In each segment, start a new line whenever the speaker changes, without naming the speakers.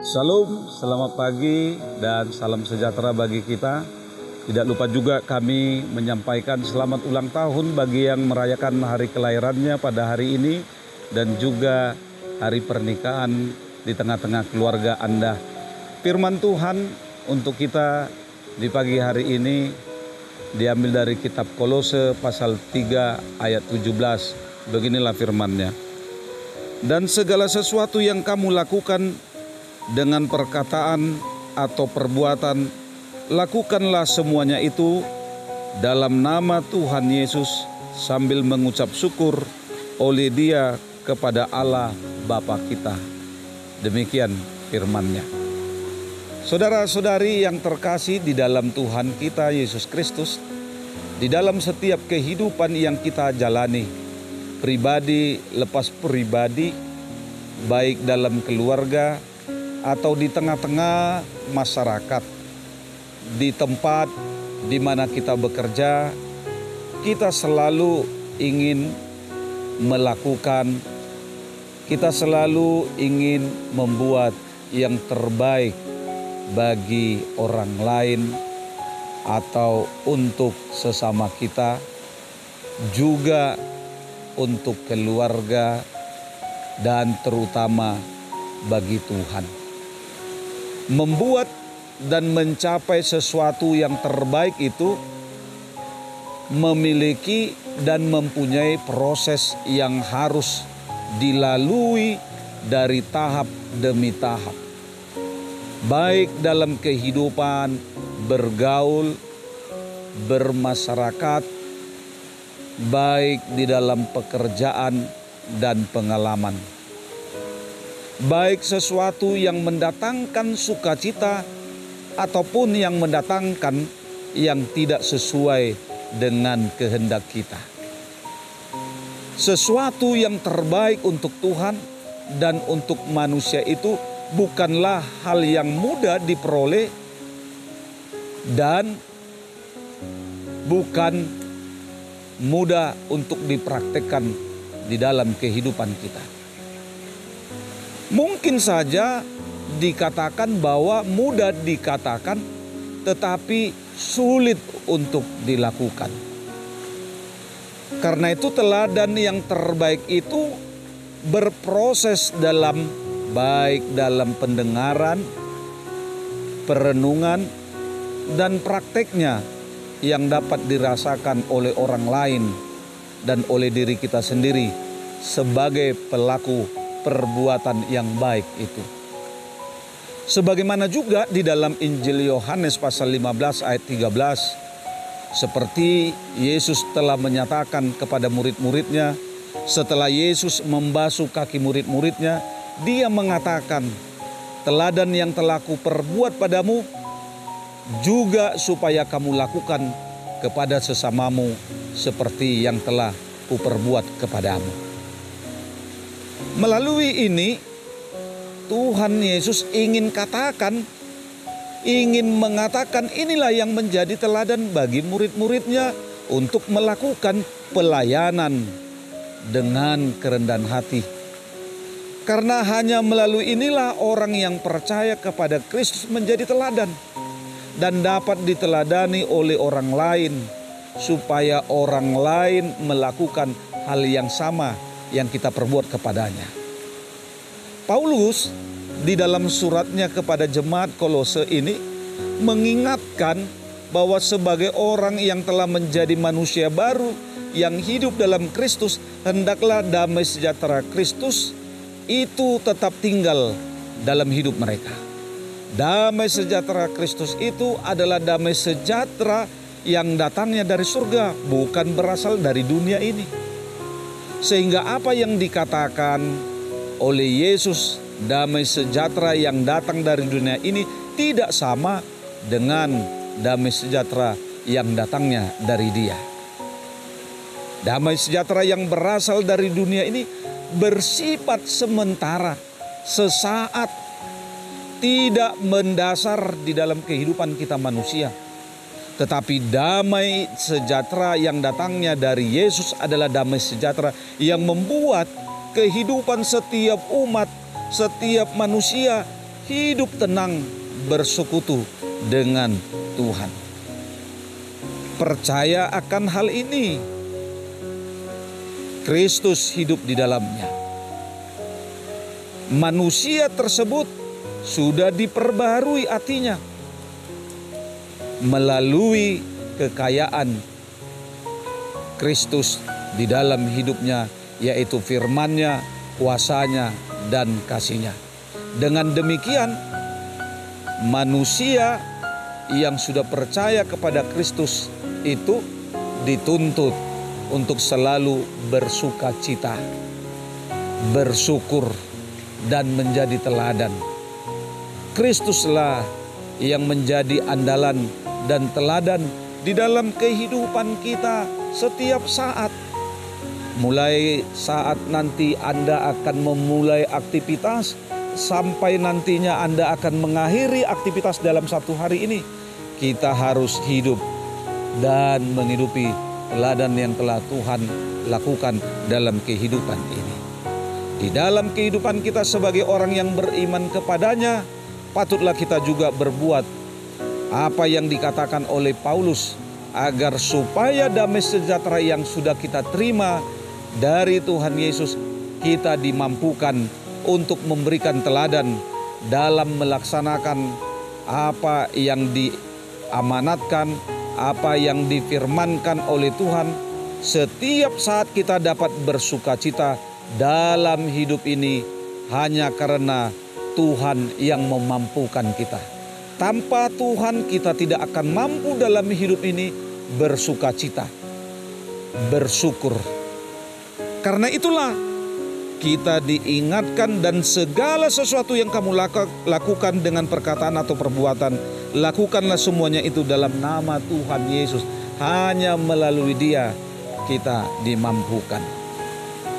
Salam, selamat pagi dan salam sejahtera bagi kita. Tidak lupa juga kami menyampaikan selamat ulang tahun bagi yang merayakan hari kelahirannya pada hari ini dan juga hari pernikahan di tengah-tengah keluarga Anda. Firman Tuhan untuk kita di pagi hari ini diambil dari kitab Kolose pasal 3 ayat 17. Beginilah firman-Nya. Dan segala sesuatu yang kamu lakukan dengan perkataan atau perbuatan, lakukanlah semuanya itu dalam nama Tuhan Yesus sambil mengucap syukur oleh Dia kepada Allah Bapa kita. Demikian firman-Nya. Saudara-saudari yang terkasih di dalam Tuhan kita Yesus Kristus, di dalam setiap kehidupan yang kita jalani, pribadi lepas pribadi, baik dalam keluarga atau di tengah-tengah masyarakat, di tempat di mana kita bekerja, kita selalu ingin melakukan, kita selalu ingin membuat yang terbaik bagi orang lain atau untuk sesama kita, juga untuk keluarga dan terutama bagi Tuhan. Membuat dan mencapai sesuatu yang terbaik itu memiliki dan mempunyai proses yang harus dilalui dari tahap demi tahap. Baik dalam kehidupan, bergaul, bermasyarakat, baik di dalam pekerjaan dan pengalaman. Baik sesuatu yang mendatangkan sukacita ataupun yang mendatangkan yang tidak sesuai dengan kehendak kita. Sesuatu yang terbaik untuk Tuhan dan untuk manusia itu bukanlah hal yang mudah diperoleh dan bukan mudah untuk dipraktekkan di dalam kehidupan kita. Mungkin saja dikatakan bahwa mudah dikatakan tetapi sulit untuk dilakukan. Karena itu teladan yang terbaik itu berproses baik dalam pendengaran, perenungan, dan prakteknya yang dapat dirasakan oleh orang lain dan oleh diri kita sendiri sebagai pelaku perbuatan yang baik itu. Sebagaimana juga di dalam Injil Yohanes pasal 15 ayat 13, seperti Yesus telah menyatakan kepada murid-muridnya, setelah Yesus membasuh kaki murid-muridnya, Dia mengatakan, teladan yang telah kuperbuat padamu juga supaya kamu lakukan kepada sesamamu seperti yang telah kuperbuat kepadamu. Melalui ini Tuhan Yesus ingin mengatakan inilah yang menjadi teladan bagi murid-muridnya untuk melakukan pelayanan dengan kerendahan hati. Karena hanya melalui inilah orang yang percaya kepada Kristus menjadi teladan dan dapat diteladani oleh orang lain supaya orang lain melakukan hal yang sama yang kita perbuat kepadanya. Paulus di dalam suratnya kepada jemaat Kolose ini mengingatkan bahwa sebagai orang yang telah menjadi manusia baru yang hidup dalam Kristus, hendaklah damai sejahtera Kristus itu tetap tinggal dalam hidup mereka. Damai sejahtera Kristus itu adalah damai sejahtera yang datangnya dari surga, bukan berasal dari dunia ini. Sehingga apa yang dikatakan oleh Yesus, damai sejahtera yang datang dari dunia ini tidak sama dengan damai sejahtera yang datangnya dari Dia. Damai sejahtera yang berasal dari dunia ini bersifat sementara, sesaat, tidak mendasar di dalam kehidupan kita manusia. Tetapi damai sejahtera yang datangnya dari Yesus adalah damai sejahtera yang membuat kehidupan setiap umat, setiap manusia hidup tenang bersekutu dengan Tuhan. Percaya akan hal ini. Kristus hidup di dalamnya. Manusia tersebut sudah diperbaharui hatinya melalui kekayaan Kristus di dalam hidupnya, yaitu firman-Nya, kuasanya, dan kasih-Nya. Dengan demikian, manusia yang sudah percaya kepada Kristus itu dituntut untuk selalu bersuka cita, bersyukur, dan menjadi teladan. Kristuslah yang menjadi andalan dan teladan di dalam kehidupan kita setiap saat. Mulai saat nanti Anda akan memulai aktivitas sampai nantinya Anda akan mengakhiri aktivitas dalam satu hari ini, kita harus hidup dan menghidupi teladan yang telah Tuhan lakukan dalam kehidupan ini. Di dalam kehidupan kita sebagai orang yang beriman kepadanya, patutlah kita juga berbuat apa yang dikatakan oleh Paulus, agar supaya damai sejahtera yang sudah kita terima dari Tuhan Yesus, kita dimampukan untuk memberikan teladan dalam melaksanakan apa yang diamanatkan, apa yang difirmankan oleh Tuhan. Setiap saat kita dapat bersuka cita dalam hidup ini hanya karena Tuhan yang memampukan kita. Tanpa Tuhan kita tidak akan mampu dalam hidup ini bersuka cita, bersyukur. Karena itulah kita diingatkan, dan segala sesuatu yang kamu lakukan dengan perkataan atau perbuatan, lakukanlah semuanya itu dalam nama Tuhan Yesus. Hanya melalui Dia kita dimampukan.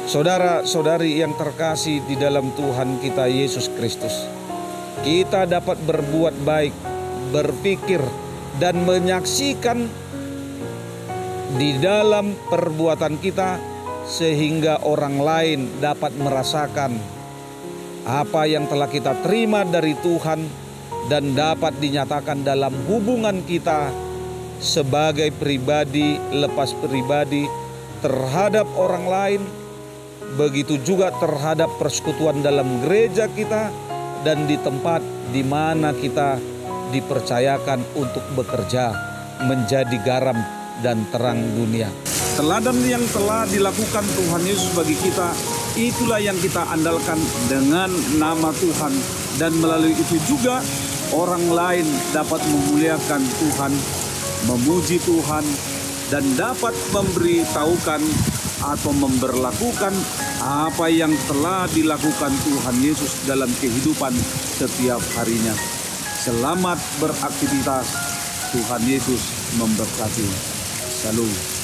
Saudara-saudari yang terkasih di dalam Tuhan kita Yesus Kristus, kita dapat berbuat baik, berpikir, dan menyaksikan di dalam perbuatan kita, sehingga orang lain dapat merasakan apa yang telah kita terima dari Tuhan dan dapat dinyatakan dalam hubungan kita sebagai pribadi lepas pribadi terhadap orang lain, begitu juga terhadap persekutuan dalam gereja kita dan di tempat di mana kita dipercayakan untuk bekerja menjadi garam dan terang dunia. Teladan yang telah dilakukan Tuhan Yesus bagi kita, itulah yang kita andalkan dengan nama Tuhan. Dan melalui itu juga orang lain dapat memuliakan Tuhan, memuji Tuhan, dan dapat memberitahukan atau memberlakukan apa yang telah dilakukan Tuhan Yesus dalam kehidupan setiap harinya. Selamat beraktivitas. Tuhan Yesus memberkati. Shalom.